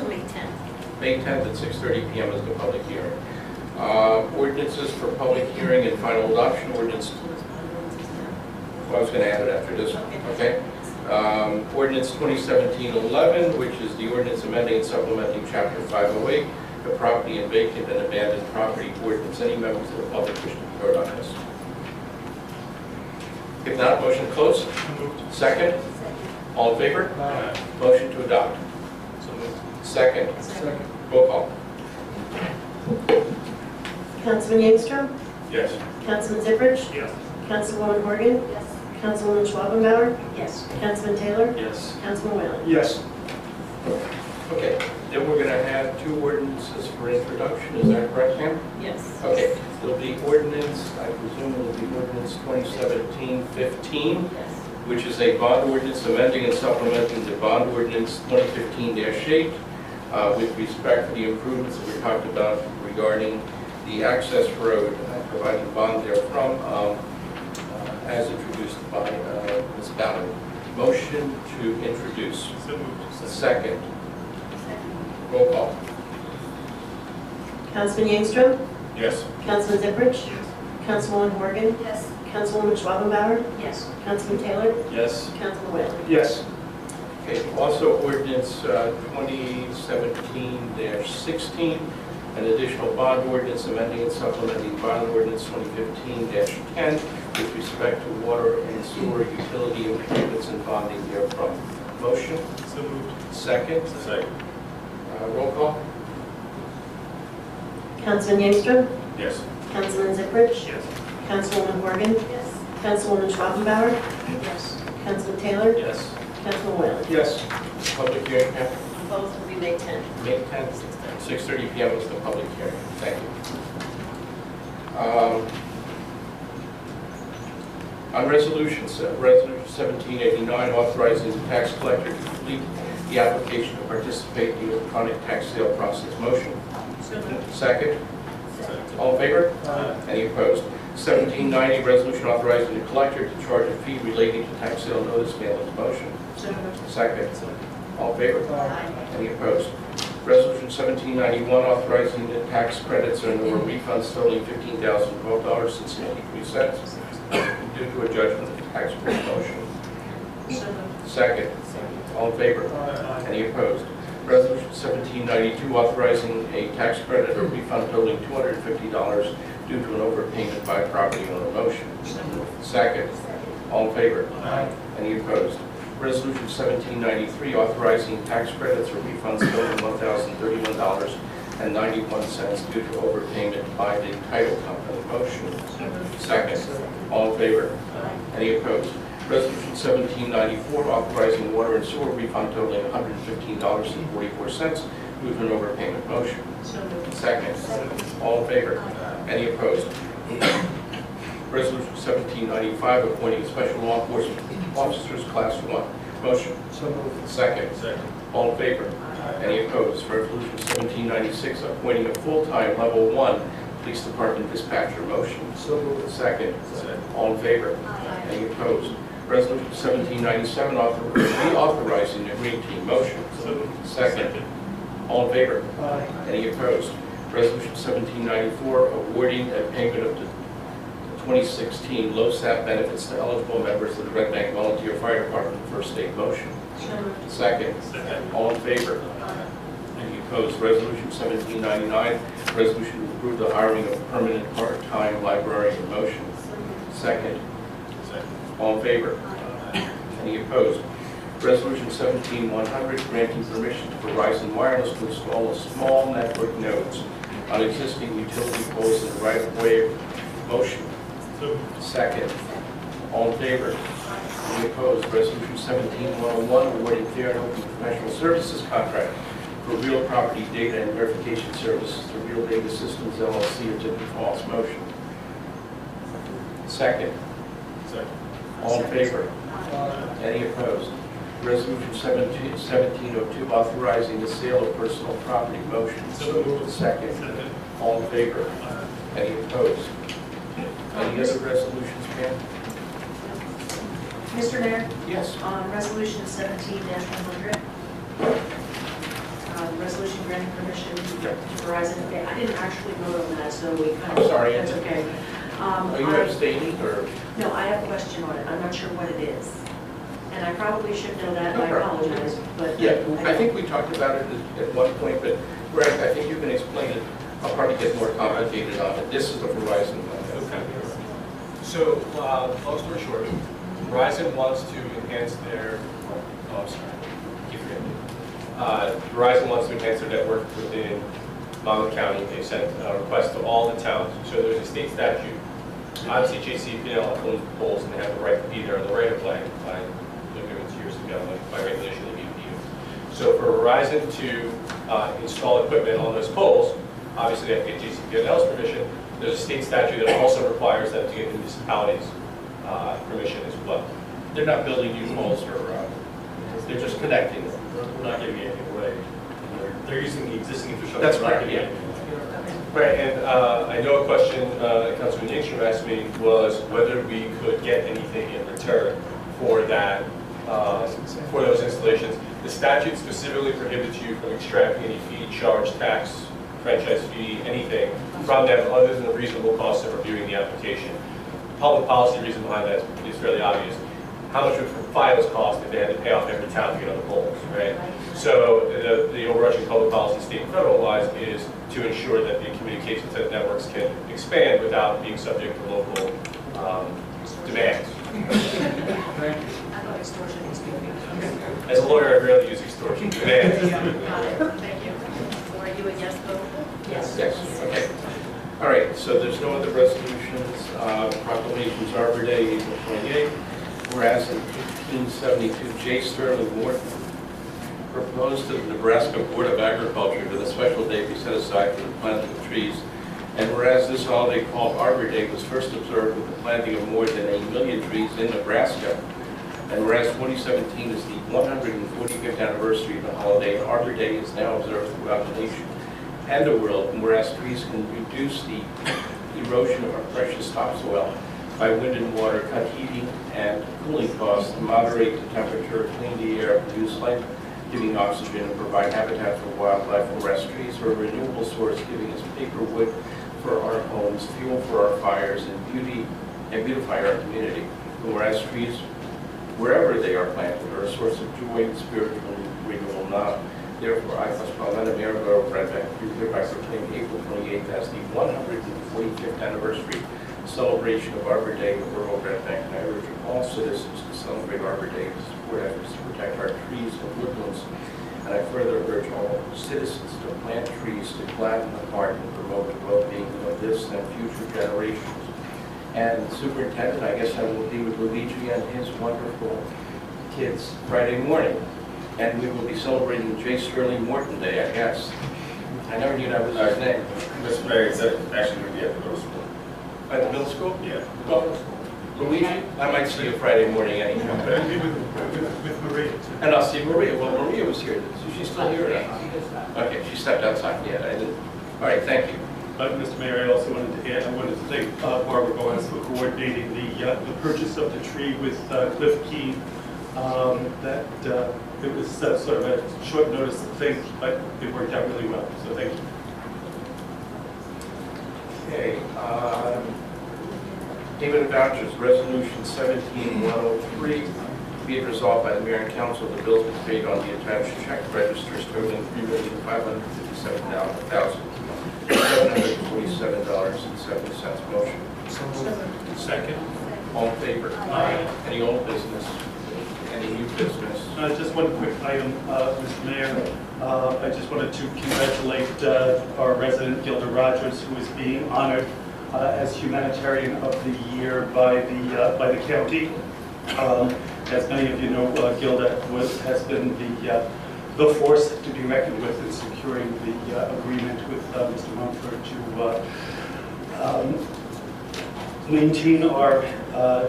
May 10th. May 10th at 6:30 PM is the public hearing. Ordinances for public hearing and final adoption. Ordinance, well, I was going to add it after this one, okay? Ordinance 2017-11, which is the ordinance amending and supplementing Chapter 508, the property and vacant and abandoned property ordinance. Any members of the public wish to vote on this? If not, motion to close. Second? All in favor? Aye. Motion to adopt. So moved. Second? Second. Roll call. Councilman Yingstrom? Yes. Councilman Zipperich? Yes. Councilwoman Horgan? Yes. Councilwoman Schwabenbauer? Yes. Councilman Taylor? Yes. Councilman Whalen? Yes. Okay, then we're going to have two ordinances for introduction. Is that correct, Pam? Yes. Okay, it'll be ordinance, I presume it'll be ordinance 2017-15, which is a bond ordinance amending and supplementing the bond ordinance 2015-8 with respect to the improvements that we talked about regarding the access road, providing bond therefrom, as introduced by Ms. Ballard. Motion to introduce. So moved. Second. Roll call. Councilman Yingstrom? Yes. Councilman Zipperich? Councilwoman Horgan? Yes. Councilwoman Schwabenbauer? Yes. Councilman Taylor? Yes. Councilman Whalen? Yes. Okay, also ordinance 2017-16, an additional bond ordinance amending and supplementing bond ordinance 2015-10 with respect to water and sewer utility improvements and bonding therefrom. Motion? So moved. Second? Second. Roll call? Councilman Yingstrom? Yes. Councilman Zipperich? Yes. Councilwoman Horgan? Yes. Councilwoman Schwabenbauer? Yes. Councilman Taylor? Yes. Councilman Whalen? Yes. Public hearing, Pam? Both will be May 10th. May 10th, 6:30 PM is the public hearing. Thank you. On resolutions, resolution 1789, authorizing the tax collector to complete the application to participate in the electronic tax sale process. Motion? So moved. Second? All in favor? Any opposed? 1790, resolution authorizing the collector to charge a fee relating to tax sale notice mailings. Motion? So moved. Second? All in favor? Aye. Any opposed? Resolution 1791, authorizing the tax credits and or refunds totaling $15,012.63 due to a judgment of the tax court. Motion? So moved. Second? All in favor? Any opposed? Resolution 1792, authorizing a tax credit or refund totaling $250 due to an overpayment by a property owner. Motion? Second? All in favor? Any opposed? Resolution 1793, authorizing tax credits or refunds totaling $1,031.91 due to overpayment by the title company. Motion? Second? All in favor? Any opposed? Resolution 1794, authorizing water and sewer refund totaling $115.44 due to an overpayment. Motion? So moved. Second? All in favor? Any opposed? Resolution 1795, appointing special law enforcement officers, Class 1. Motion? So moved. Second? Second. All in favor? Any opposed? Resolution 1796, appointing a full-time Level 1 Police Department dispatcher. Motion? So moved. Second? All in favor? Any opposed? Resolution 1797, reauthorizing the Green Team. Motion? Second? All in favor? Aye. Any opposed? Resolution 1794, awarding a payment of the 2016 LoSAP benefits to eligible members of the Red Bank Volunteer Fire Department First Aid. Motion? So moved. Second? All in favor? Any opposed? Resolution 1799, resolution to approve the hiring of a permanent part-time librarian. Motion? Second? All in favor? Any opposed? Resolution 17100, granting permission to Verizon Wireless to install a small network nodes on existing utility poles in the right-of-way. Motion? Second? All in favor? Any opposed? Resolution 17101, awarding fair and open professional services contract for real property data and verification services to Real Data Systems LLC of Tippecanoe Falls. Motion? Second? All in favor? Any opposed? Resolution 1702, authorizing the sale of personal property. Motion? Second? All in favor? Any opposed? Any other resolutions, Pam? Mr. Mayor, Yes. on resolution 17-100, resolution granting permission to Verizon, okay, I didn't actually vote on that, so we kind of. I'm sorry. That's okay. Are you abstaining or? No, I have a question on it, I'm not sure what it is. And I probably should know that, and No I problem. apologize, but. Yeah, I think we talked about it at one point, but Greg, I think you can explain it. I'll probably get more complicated on it. This is the Verizon one. So, long story short, Verizon wants to enhance their, I'm sorry, keep forgetting. Verizon wants to enhance their network within Monmouth County. They sent a request to all the towns. So there's a state statute. Obviously, JCPL owns the poles, and they have the right to be there, the right of way by agreements years ago, like by regulation of the EPU. So for Verizon to install equipment on those poles, obviously they have to get JCPL's permission. There's a state statute that also requires them to get municipalities' permission as well. They're not building new poles for, they're just connecting them. We're not giving anything away. They're using the existing infrastructure. That's We're not correct, giving yeah. anything away. Right, and I know a question Councilman Ingstrom asked me was whether we could get anything in return for that, for those installations. The statute specifically prohibits you from extracting any fee, charge, tax, franchise fee, anything from them other than the reasonable cost of reviewing the application. Public policy reason behind that is fairly obvious. How much would files cost if they had to pay off every town to get on the polls, right? So the overarching public policy, state and federal wise, is to ensure that the communications networks can expand without being subject to local demands. I thought extortion was good. As a lawyer, I rarely use extortion. Demands. Thank you. So are you a yes vote? Yes. Yes, okay. All right, so there's no other resolutions. Proclamations, Arbor Day, April 28th. Whereas in 1572, J. Sterling Morton proposed to the Nebraska Board of Agriculture that a special day be set aside for the planting of trees. And whereas this holiday called Arbor Day was first observed with the planting of more than 1 million trees in Nebraska. And whereas 2017 is the 145th anniversary of the holiday, Arbor Day is now observed throughout the nation and the world. And whereas trees can reduce the erosion of our precious topsoil by wind and water, cut heating and cooling costs, moderate the temperature, clean the air, produce life-giving oxygen, and provide habitat for wildlife. Whereas trees are a renewable source, giving us paper wood for our homes, fuel for our fires, and beautify our community. And whereas trees, wherever they are planted, are a source of joy and spiritual renewal. Now, therefore, I, Pasqualina Maribel Redbeck, do hereby proclaim April 28th as the 145th anniversary celebration of Arbor Day in rural Red Bank. And I urge all citizens to celebrate Arbor Day and support efforts to protect our trees and woodlands. And I further urge all citizens to plant trees to gladden the heart and promote the well-being of this and future generations. And Superintendent, I guess I will be with Luigi and his wonderful kids Friday morning. And we will be celebrating J. Sterling Morton Day, I guess. I never knew that was his name. Mr. Mayor, it's actually going to be at the middle school. At the middle school? Yeah. Well, Luigi, I might see you Friday morning anyhow. With Maria. And I'll see Maria. Well, Maria was here. Is she still here? Okay, she stepped outside. Yeah, I didn't. All right, thank you. Mr. Mayor, I also wanted to add, I wanted to thank Barbara Bowen for coordinating the purchase of the tree with Cliff Key. It was sort of a short notice thing, but it worked out really well, so thank you. Okay. Payment of vouchers, Resolution 17103. Be it resolved by the Mayor and Council, the bills be paid on the attached check registers totaling $3,557,747.70. Motion. Second. All in favor? Aye. Any old business? Any new business? Just one quick item, Mr. Mayor. I just wanted to congratulate our resident Gilda Rogers, who is being honored as Humanitarian of the Year by the county. As many of you know, Gilda has been the force to be reckoned with in securing the agreement with Mr. Mumford to maintain our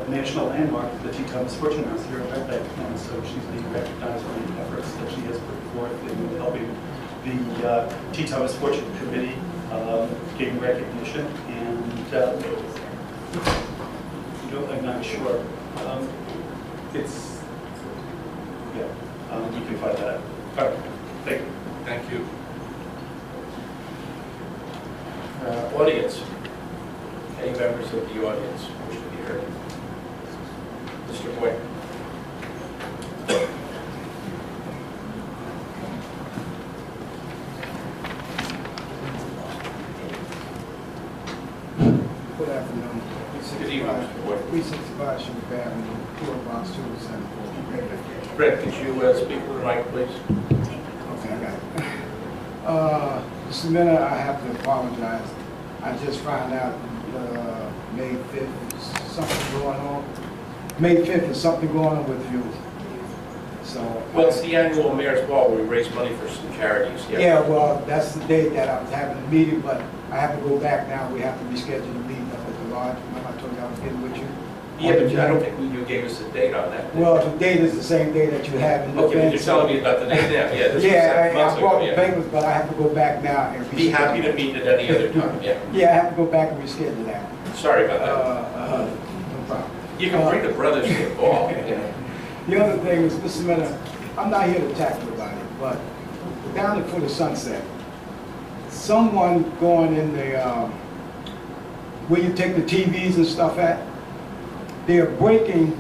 national landmark, the T. Thomas Fortune House here at Red Bank. And so she's being recognized for the efforts that she has put forth in helping the T. Thomas Fortune Committee gain recognition. And I'm not sure. It's, yeah, you can find that out. All right, thank you. Thank you. Audience. Any members of the audience wish to be heard? Mr. Boyd. Good afternoon. Good evening, Mr. Boyd. 365 Sugar Avenue, PO Box 274. Brett, could you speak to the mic, please? Okay, I got it. Mr. Miller, I have to apologize. I just found out May 5th is something going on. May 5th is something going on with you. So. Well, it's the annual Mayor's Ball where we raise money for some charities. Yeah, well, that's the date that I was having the meeting, but I have to go back now. We have to reschedule the meeting up at the lodge. Remember I told you I was getting with you? Yeah, but I don't think you gave us a date on that. Well, the date is the same day that you have in the Okay, but you're telling me about the date now. Yeah, this was Yeah, months I brought ago, the yeah. papers, but I have to go back now and Be happy to meet at any other time, yeah. Yeah, I have to go back and reschedule that. Sorry about that. No problem. You can bring the brothers to the ball, you know. The other thing is, Mr. Miller, I'm not here to attack nobody, but down at Foot of Sunset, someone going in the, where you take the TVs and stuff at, they're breaking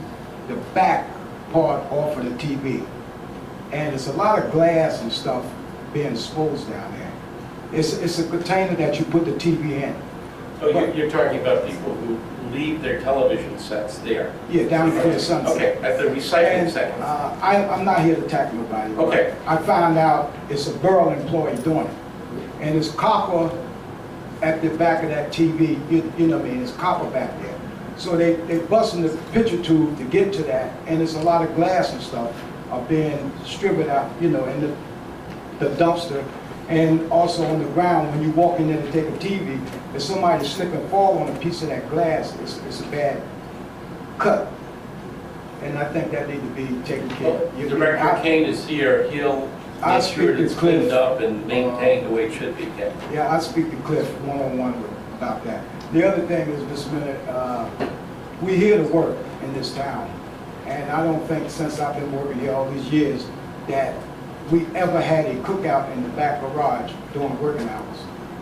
the back part off of the TV. And there's a lot of glass and stuff being exposed down there. It's a container that you put the TV in. Oh, you're talking about people who leave their television sets there? Yeah, down at Foot of Sunset. Okay, at the recycling And, center. I'm not here to attack nobody. Okay. I found out it's a borough employee doing it. And it's copper at the back of that TV, you know what I mean, it's copper back there. So they busting the picture tube to get to that, and there's a lot of glass and stuff are being distributed out, you know, in the dumpster. And also on the ground, when you walk in there to take a TV, if somebody slip and fall on a piece of that glass, it's a bad cut. And I think that needs to be taken care of. Director Kane is here. He'll I'll make sure speak to it's Cliff. cleaned up and maintained the way it should be kept. Yeah, I speak to Cliff one-on-one about that. The other thing is, Mr. Miller, we're here to work in this town. And I don't think since I've been working here all these years that we ever had a cookout in the back garage during working hours.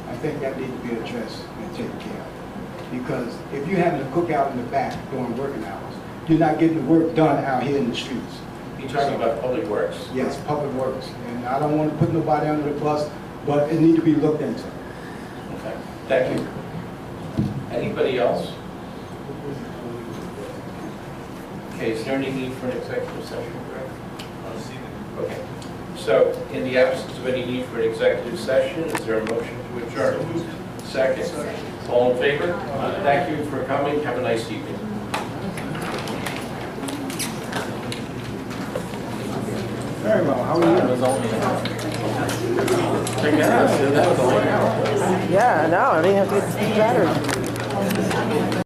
I think that needs to be addressed and taken care of. Because if you're having a cookout in the back during working hours, you're not getting the work done out here in the streets. You're talking about Public Works? Yes, Public Works. And I don't want to put nobody under the bus, but it needs to be looked into. Okay, thank you. Anybody else? Okay, is there any need for an executive session, Greg? Okay. So, in the absence of any need for an executive session, is there a motion to adjourn? Second. All in favor? Thank you for coming. Have a nice evening. Very well. How are you? Yeah, no, I mean, it's better.